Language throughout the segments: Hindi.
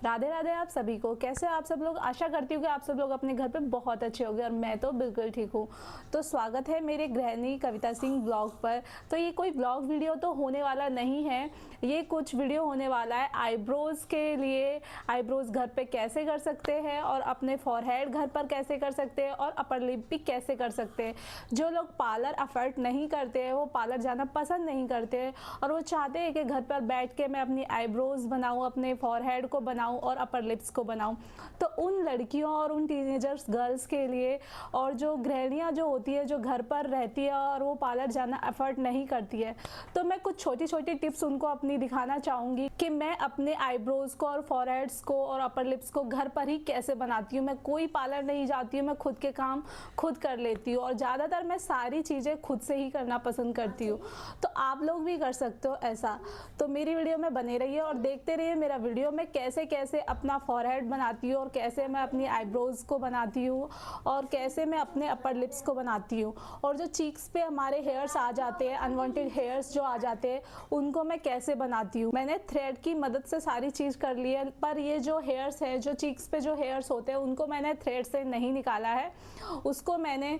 राधे राधे आप सभी को। कैसे हो आप सब लोग? आशा करती हूँ कि आप सब लोग अपने घर पे बहुत अच्छे होंगे और मैं तो बिल्कुल ठीक हूँ। तो स्वागत है मेरे गृहिणी कविता सिंह ब्लॉग पर। तो ये कोई ब्लॉग वीडियो तो होने वाला नहीं है, ये कुछ वीडियो होने वाला है आईब्रोज़ के लिए। आईब्रोज़ घर पे कैसे कर सकते हैं और अपने फॉरहेड घर पर कैसे कर सकते हैं और अपर लिप भी कैसे कर सकते हैं। जो लोग पार्लर अफर्ट नहीं करते हैं, वो पार्लर जाना पसंद नहीं करते हैं और वो चाहते हैं कि घर पर बैठ के मैं अपनी आईब्रोज़ बनाऊँ, अपने फॉरहेड को बनाऊँ और अपर लिप्स को बनाऊं। तो उन लड़कियों और उन टीनेजर्स गर्ल्स के लिए, और जो गृहिणियाँ जो होती है, जो घर पर रहती है और वो पार्लर जाना एफर्ट नहीं करती है, तो मैं कुछ छोटी छोटी टिप्स उनको अपनी दिखाना चाहूँगी कि मैं अपने आईब्रोज़ को और फॉरहेड्स को और अपर लिप्स को घर पर ही कैसे बनाती हूँ। मैं कोई पार्लर नहीं जाती हूँ, मैं खुद के काम खुद कर लेती हूँ और ज़्यादातर मैं सारी चीज़ें खुद से ही करना पसंद करती हूँ। तो आप लोग भी कर सकते हो ऐसा। तो मेरी वीडियो में बने रहिए और देखते रहिए मेरा वीडियो में कैसे कैसे अपना फॉरहेड बनाती हूँ और कैसे मैं अपनी आईब्रोज़ को बनाती हूँ और कैसे मैं अपने अपर लिप्स को बनाती हूँ, और जो चीक्स पे हमारे हेयर्स आ जाते हैं, अनवांटेड हेयर्स जो आ जाते हैं, उनको मैं कैसे बनाती हूँ। मैंने थ्रेड की मदद से सारी चीज़ कर ली है, पर ये जो हेयर्स है, जो चीक्स पे जो हेयर्स होते हैं, उनको मैंने थ्रेड से नहीं निकाला है, उसको मैंने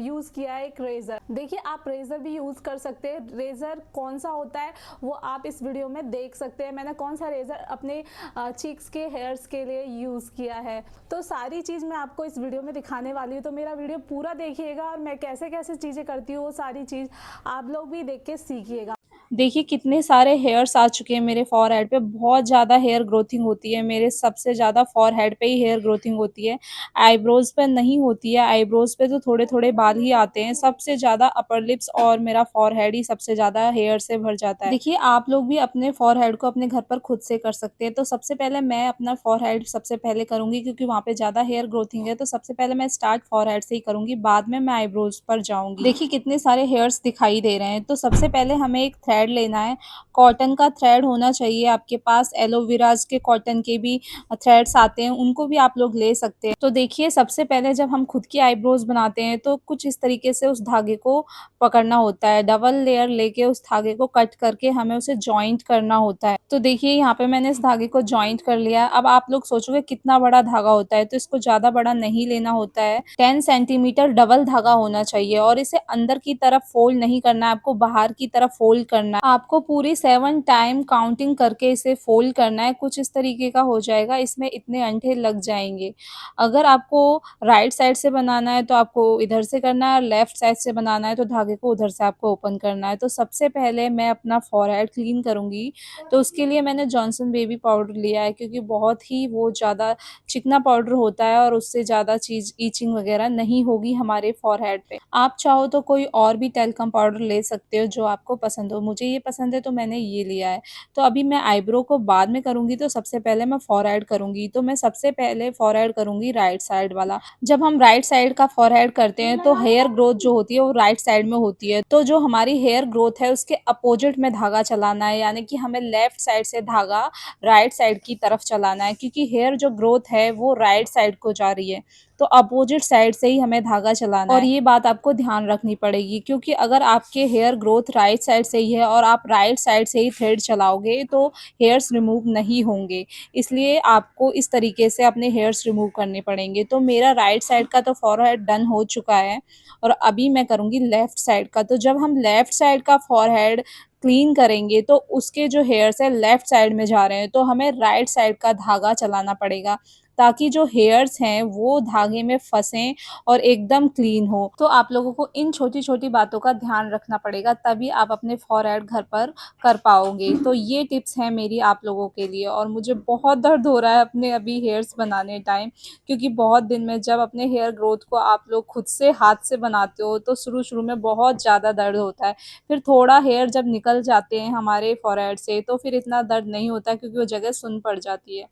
यूज़ किया है एक रेज़र। देखिए आप रेज़र भी यूज़ कर सकते हैं। रेज़र कौन सा होता है वो आप इस वीडियो में देख सकते हैं, मैंने कौन सा रेज़र अपने चीक्स के हेयर्स के लिए यूज़ किया है। तो सारी चीज़ मैं आपको इस वीडियो में दिखाने वाली हूँ, तो मेरा वीडियो पूरा देखिएगा और मैं कैसे कैसे चीज़ें करती हूँ वो सारी चीज़ आप लोग भी देख के सीखिएगा। देखिए कितने सारे हेयर्स आ चुके हैं मेरे फॉरहेड पे, बहुत ज़्यादा हेयर ग्रोथिंग होती है मेरे, सबसे ज़्यादा फॉरहेड पे ही हेयर ग्रोथिंग होती है, आईब्रोज़ पे नहीं होती है। आईब्रोज़ पे तो थोड़े-थोड़े बाल ही आते हैं, सबसे ज़्यादा अपर लिप्स और मेरा फॉरहेड ही सबसे ज़्यादा हेयर से भर जाता है। देखिए आप लोग भी अपने फॉरहेड को अपने घर पर खुद से कर सकते हैं। तो सबसे पहले मैं अपना फॉरहेड सबसे पहले करूँगी, क्योंकि वहाँ पे ज़्यादा हेयर ग्रोथिंग है, तो सबसे पहले मैं स्टार्ट फॉरहेड से ही करूँगी, बाद में मैं आईब्रोज़ पर जाऊँगी। देखिए कितने सारे हेयर्स दिखाई दे रहे हैं। तो सबसे पहले हमें एक थ्रेड लेना है, कॉटन का थ्रेड होना चाहिए आपके पास। एलोवेराज के कॉटन के भी थ्रेड्स आते हैं, उनको भी आप लोग ले सकते हैं। तो देखिए सबसे पहले जब हम खुद की आईब्रोज बनाते हैं तो कुछ इस तरीके से उस धागे को पकड़ना होता है, डबल लेयर लेके उस धागे को कट करके हमें उसे जॉइंट करना होता है। तो देखिए यहाँ पे मैंने इस धागे को जॉइंट कर लिया। अब आप लोग सोचोगे कितना बड़ा धागा होता है, तो इसको ज्यादा बड़ा नहीं लेना होता है, 10 सेंटीमीटर डबल धागा होना चाहिए और इसे अंदर की तरफ फोल्ड नहीं करना है, आपको बाहर की तरफ फोल्ड करना है। आपको पूरी 7 टाइम काउंटिंग करके इसे फोल्ड करना है। कुछ इस तरीके का हो जाएगा, इसमें इतने अंठे लग जाएंगे। अगर आपको राइट साइड से बनाना है तो आपको इधर से करना है, लेफ्ट साइड से बनाना है तो धागे को उधर से आपको ओपन करना है। तो सबसे पहले मैं अपना फॉरहेड क्लीन करूंगी, तो उसके लिए मैंने जॉनसन बेबी पाउडर लिया है, क्योंकि बहुत ही वो ज़्यादा चिकना पाउडर होता है और उससे ज़्यादा चीज़ ईचिंग वगैरह नहीं होगी हमारे फॉरहेड पे। आप चाहो तो कोई और भी टेल्कम पाउडर ले सकते हो जो आपको पसंद हो, मुझे ये पसंद है तो मैंने ये लिया है। तो अभी मैं आईब्रो को बाद में करूंगी, तो सबसे पहले मैं फॉरहेड करूंगी। तो मैं सबसे पहले फॉरहेड करूंगी राइट साइड वाला। जब हम राइट साइड का फॉरहेड करते हैं तो हेयर ग्रोथ जो होती है वो राइट साइड में होती है, तो जो हमारी हेयर ग्रोथ है उसके अपोजिट में धागा चलाना है, यानी कि हमें लेफ्ट साइड से धागा राइट साइड की तरफ चलाना है, क्योंकि हेयर जो ग्रोथ है वो राइट साइड को जा रही है, तो अपोजिट साइड से ही हमें धागा चलाना है। और ये बात आपको ध्यान रखनी पड़ेगी, क्योंकि अगर आपके हेयर ग्रोथ राइट साइड से ही है और आप राइट साइड से ही थ्रेड चलाओगे तो हेयर्स रिमूव नहीं होंगे, इसलिए आपको इस तरीके से अपने हेयर्स रिमूव करने पड़ेंगे। तो मेरा राइट साइड का तो फॉरहेड डन हो चुका है और अभी मैं करूँगी लेफ्ट साइड का। तो जब हम लेफ्ट साइड का फॉरहेड क्लीन करेंगे तो उसके जो हेयर्स है लेफ्ट साइड में जा रहे हैं, तो हमें राइट साइड का धागा चलाना पड़ेगा, ताकि जो हेयर्स हैं वो धागे में फंसें और एकदम क्लीन हो। तो आप लोगों को इन छोटी छोटी बातों का ध्यान रखना पड़ेगा, तभी आप अपने फॉरहेड घर पर कर पाओगे। तो ये टिप्स हैं मेरी आप लोगों के लिए। और मुझे बहुत दर्द हो रहा है अपने अभी हेयर्स बनाने टाइम, क्योंकि बहुत दिन में जब अपने हेयर ग्रोथ को आप लोग खुद से हाथ से बनाते हो तो शुरू शुरू में बहुत ज़्यादा दर्द होता है, फिर थोड़ा हेयर जब निकल जाते हैं हमारे फॉरहेड से तो फिर इतना दर्द नहीं होता, क्योंकि वो जगह सुन पड़ जाती है।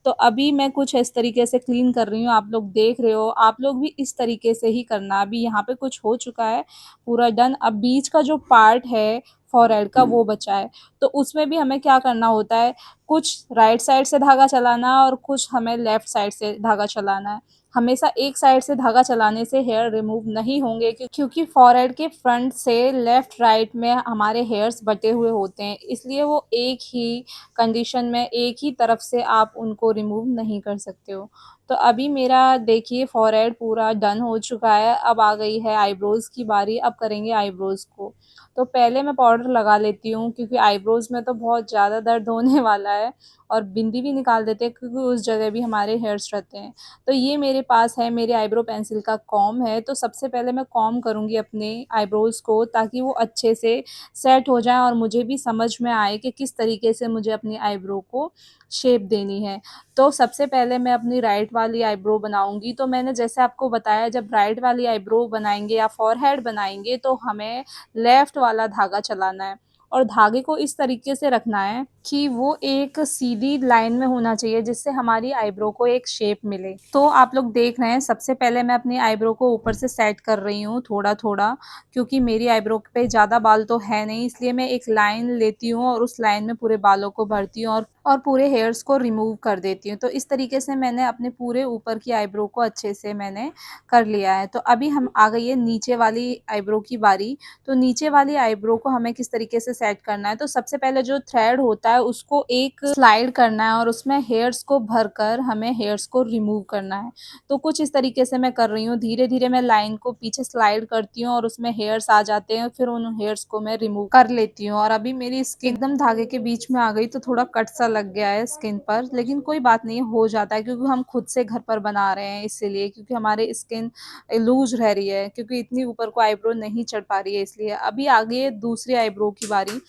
तो अभी मैं कुछ इस तरीके से क्लीन कर रही हूँ, आप लोग देख रहे हो, आप लोग भी इस तरीके से ही करना। अभी यहाँ पे कुछ हो चुका है पूरा डन। अब बीच का जो पार्ट है फॉरहेड का वो बचा है। तो उसमें भी हमें क्या करना होता है, कुछ राइट साइड से धागा चलाना है और कुछ हमें लेफ्ट साइड से धागा चलाना है। हमेशा एक साइड से धागा चलाने से हेयर रिमूव नहीं होंगे, क्योंकि फॉरहेड के फ्रंट से लेफ्ट राइट में हमारे हेयर्स बटे हुए होते हैं, इसलिए वो एक ही कंडीशन में एक ही तरफ से आप उनको रिमूव नहीं कर सकते हो। तो अभी मेरा देखिए फॉरहेड पूरा डन हो चुका है। अब आ गई है आईब्रोज़ की बारी, अब करेंगे आईब्रोज़ को। तो पहले मैं पाउडर लगा लेती हूँ, क्योंकि आईब्रोज़ में तो बहुत ज़्यादा दर्द होने वाला है, और बिंदी भी निकाल देते हैं, क्योंकि उस जगह भी हमारे हेयर्स रहते हैं। तो ये मेरे पास है, मेरे आईब्रो पेंसिल का कॉम्ब है। तो सबसे पहले मैं कॉम्ब करूँगी अपने आईब्रोज़ को, ताकि वो अच्छे से सेट हो जाएँ और मुझे भी समझ में आए कि किस तरीके से मुझे अपनी आईब्रो को शेप देनी है। तो सबसे पहले मैं अपनी राइट वाली आईब्रो बनाऊँगी। तो मैंने जैसे आपको बताया, जब राइट वाली आईब्रो बनाएँगे या फ़ॉरहेड बनाएँगे तो हमें लेफ़्ट वाला धागा चलाना है, और धागे को इस तरीके से रखना है कि वो एक सीधी लाइन में होना चाहिए, जिससे हमारी आईब्रो को एक शेप मिले। तो आप लोग देख रहे हैं, सबसे पहले मैं अपनी आईब्रो को ऊपर से सेट कर रही हूँ थोड़ा-थोड़ा, क्योंकि मेरी आईब्रो पे ज़्यादा बाल तो है नहीं, इसलिए मैं एक लाइन लेती हूँ और उस लाइन में पूरे बालों को भरती हूँ और पूरे हेयर्स को रिमूव कर देती हूँ। तो इस तरीके से मैंने अपने पूरे ऊपर की आईब्रो को अच्छे से मैंने कर लिया है। तो अभी हम आ गई है नीचे वाली आईब्रो की बारी। तो नीचे वाली आईब्रो को हमें किस तरीके से सेट करना है, तो सबसे पहले जो थ्रेड होता है उसको एक स्लाइड करना है और उसमें हेयर्स को भरकर हमें हेयर्स को रिमूव करना है। तो कुछ इस तरीके से मैं कर रही हूँ, धीरे-धीरे मैं लाइन को पीछे स्लाइड करती हूँ और उसमें हेयर्स आ जाते हैं, फिर उन हेयर्स को मैं रिमूव कर लेती हूँ। और अभी मेरी स्किन एकदम धागे के बीच में आ गई, तो थोड़ा कट सा लग गया है स्किन पर, लेकिन कोई बात नहीं, हो जाता है, क्योंकि हम खुद से घर पर बना रहे हैं इसीलिए, क्योंकि हमारी स्किन लूज़ रह रही है, क्योंकि इतनी ऊपर को आईब्रो नहीं चढ़ पा रही है इसलिए। अभी आ गई है दूसरी आईब्रो की बारी।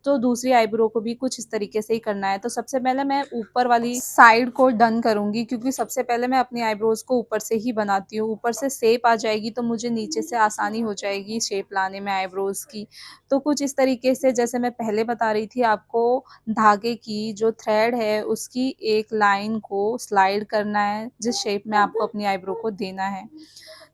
तो दूसरी आईब्रो को भी कुछ इस तरीके से ही करना है। तो सबसे पहले मैं ऊपर वाली साइड को डन करूँगी, क्योंकि सबसे पहले मैं अपनी आईब्रोज़ को ऊपर से ही बनाती हूँ। ऊपर से शेप आ जाएगी तो मुझे नीचे से आसानी हो जाएगी शेप लाने में आईब्रोज़ की। तो कुछ इस तरीके से, जैसे मैं पहले बता रही थी आपको, धागे की जो थ्रेड है उसकी एक लाइन को स्लाइड करना है, जिस शेप में आपको अपनी आईब्रो को देना है।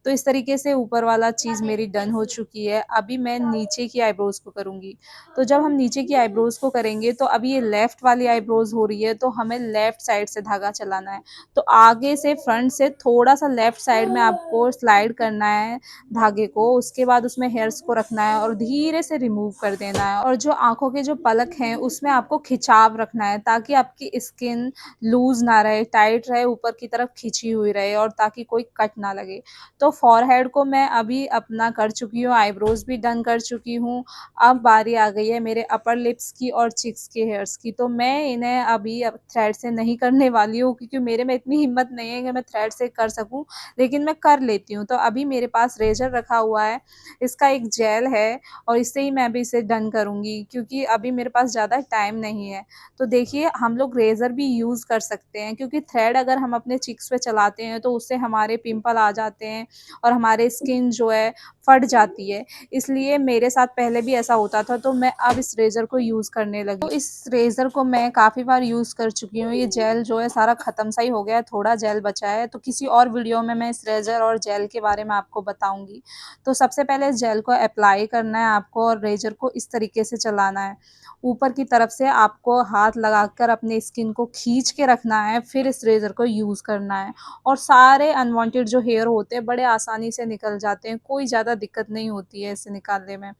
तो इस तरीके से ऊपर वाला चीज़ मेरी डन हो चुकी है। अभी मैं नीचे की आईब्रोज़ को करूँगी। तो जब हम नीचे की आईब्रोज़ को करेंगे, तो अभी ये लेफ़्ट वाली आईब्रोज़ हो रही है, तो हमें लेफ़्ट साइड से धागा चलाना है। तो आगे से फ्रंट से थोड़ा-सा लेफ़्ट साइड में आपको स्लाइड करना है धागे को, उसके बाद उसमें हेयर्स को रखना है और धीरे से रिमूव कर देना है। और जो आँखों के जो पलक हैं उसमें आपको खिंचाव रखना है, ताकि आपकी स्किन लूज़ ना रहे, टाइट रहे, ऊपर की तरफ खिंची हुई रहे, और ताकि कोई कट ना लगे। तो फॉरहेड को मैं अभी अपना कर चुकी हूँ, आईब्रोज़ भी डन कर चुकी हूँ। अब बारी आ गई है मेरे अपर लिप्स की और चिक्स के हेयर्स की। तो मैं इन्हें अभी अब थ्रेड से नहीं करने वाली हूँ, क्योंकि मेरे में इतनी हिम्मत नहीं है कि मैं थ्रेड से कर सकूँ, लेकिन मैं कर लेती हूँ। तो अभी मेरे पास रेज़र रखा हुआ है, इसका एक जेल है, और इससे ही मैं अभी इसे डन करूँगी, क्योंकि अभी मेरे पास ज़्यादा टाइम नहीं है। तो देखिए, हम लोग रेज़र भी यूज़ कर सकते हैं, क्योंकि थ्रेड अगर हम अपने चिक्स पे चलाते हैं तो उससे हमारे पिंपल आ जाते हैं और हमारे स्किन जो है फट जाती है। इसलिए मेरे साथ पहले भी ऐसा होता था, तो मैं अब इस रेज़र को यूज़ करने लगी। तो इस रेज़र को मैं काफ़ी बार यूज़ कर चुकी हूँ। ये जेल जो है सारा ख़त्म सा ही हो गया है, थोड़ा जेल बचा है। तो किसी और वीडियो में मैं इस रेज़र और जेल के बारे में आपको बताऊँगी। तो सबसे पहले इस जेल को अप्लाई करना है आपको, और रेज़र को इस तरीके से चलाना है। ऊपर की तरफ से आपको हाथ लगाकर अपनी स्किन को खींच के रखना है, फिर इस रेज़र को यूज़ करना है। और सारे अनवांटेड जो हेयर होते हैं बड़े आसानी से निकल जाते हैं, कोई ज़्यादा दिक्कत नहीं होती है इसे निकालने में,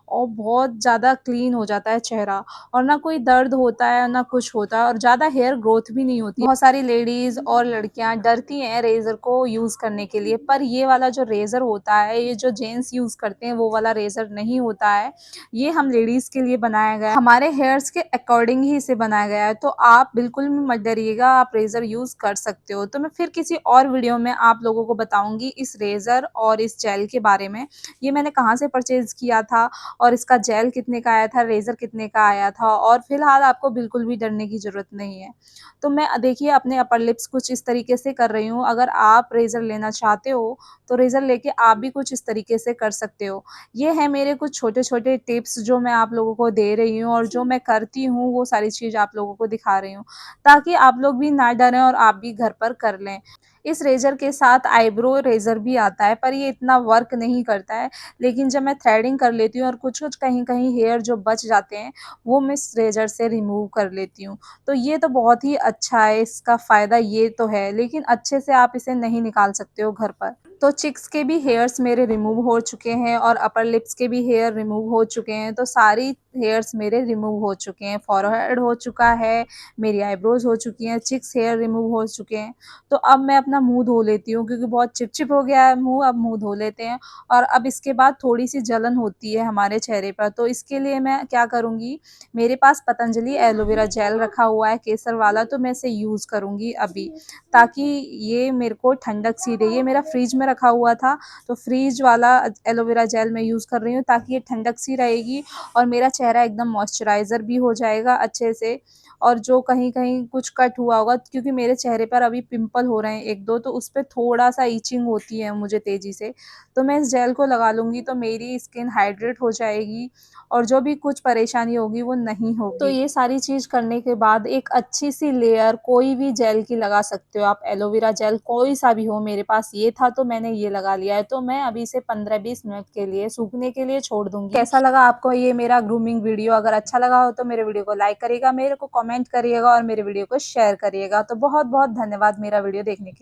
और बहुत ज़्यादा क्लीन हो जाता है चेहरा, और ना कोई दर्द होता है ना कुछ होता है, और ज़्यादा हेयर ग्रोथ भी नहीं होती है। बहुत सारी लेडीज़ और लड़कियां डरती हैं रेज़र को यूज़ करने के लिए, पर ये वाला जो रेज़र होता है, ये जो जेंट्स यूज़ करते हैं वो वाला रेज़र नहीं होता है। ये हम लेडीज़ के लिए बनाया गया है, हमारे हेयर्स के अकॉर्डिंग ही इसे बनाया गया है। तो आप बिल्कुल भी मत डरिएगा, आप रेज़र यूज़ कर सकते हो। तो मैं फिर किसी और वीडियो में आप लोगों को बताऊँगी इस रेज़र और इस जेल के बारे में। ये मैंने कहाँ से परचेज़ किया था, और इसका जेल कितने का आया था, रेज़र कितने का आया था, और फिलहाल आपको बिल्कुल भी डरने की ज़रूरत नहीं है। तो मैं देखिए अपने अपर लिप्स कुछ इस तरीके से कर रही हूँ। अगर आप रेज़र लेना चाहते हो, तो रेज़र लेके आप भी कुछ इस तरीके से कर सकते हो। ये है मेरे कुछ छोटे-छोटे टिप्स जो मैं आप लोगों को दे रही हूँ, और जो मैं करती हूँ वो सारी चीज़ आप लोगों को दिखा रही हूँ, ताकि आप लोग भी ना डरें और आप भी घर पर कर लें। इस रेज़र के साथ आईब्रो रेज़र भी आता है, पर ये इतना वर्क नहीं करता है। लेकिन जब मैं थ्रेडिंग कर लेती हूँ और कुछ-कुछ कहीं-कहीं हेयर जो बच जाते हैं, वो मैं इस रेज़र से रिमूव कर लेती हूँ। तो ये तो बहुत ही अच्छा है, इसका फ़ायदा ये तो है, लेकिन अच्छे से आप इसे नहीं निकाल सकते हो घर पर। तो चिक्स के भी हेयर्स मेरे रिमूव हो चुके हैं और अपर लिप्स के भी हेयर रिमूव हो चुके हैं, तो सारी हेयर्स मेरे रिमूव हो चुके हैं। फॉरहेड हो चुका है, मेरी आईब्रोज़ हो चुकी हैं, चिक्स हेयर रिमूव हो चुके हैं। तो अब मैं अपना मुँह धो लेती हूँ क्योंकि बहुत चिपचिप हो गया है मुँह, अब मुँह धो लेते हैं। और अब इसके बाद थोड़ी-सी जलन होती है हमारे चेहरे पर, तो इसके लिए मैं क्या करूँगी, मेरे पास पतंजलि एलोवेरा जेल रखा हुआ है केसर वाला, तो मैं इसे यूज़ करूँगी अभी, ताकि ये मेरे को ठंडक सी दे। ये मेरा फ्रिज में रखा हुआ था, तो फ्रिज वाला एलोवेरा जेल मैं यूज़ कर रही हूँ ताकि ये ठंडक सी रहेगी और मेरा चेहरा एकदम मॉइस्चराइज़र भी हो जाएगा अच्छे से। और जो कहीं-कहीं कुछ कट हुआ होगा, क्योंकि मेरे चेहरे पर अभी पिंपल हो रहे हैं 1-2, तो उस पे थोड़ा-सा इचिंग होती है मुझे तेज़ी से। तो मैं इस जेल को लगा लूँगी तो मेरी स्किन हाइड्रेट हो जाएगी और जो भी कुछ परेशानी होगी वो नहीं होगी। तो ये सारी चीज़ करने के बाद एक अच्छी-सी लेयर कोई भी जेल की लगा सकते हो आप, एलोवेरा जेल कोई-सा भी हो, मेरे पास ये था तो मैंने ये लगा लिया है। तो मैं अभी इसे 15-20 मिनट के लिए सूखने के लिए छोड़ दूँगी। कैसा लगा आपको ये मेरा ग्रूमिंग वीडियो? अगर अच्छा लगा हो तो मेरे वीडियो को लाइक करिएगा, मेरे को कमेंट करिएगा और मेरे वीडियो को शेयर करिएगा। तो बहुत-बहुत धन्यवाद मेरा वीडियो देखने के लिए।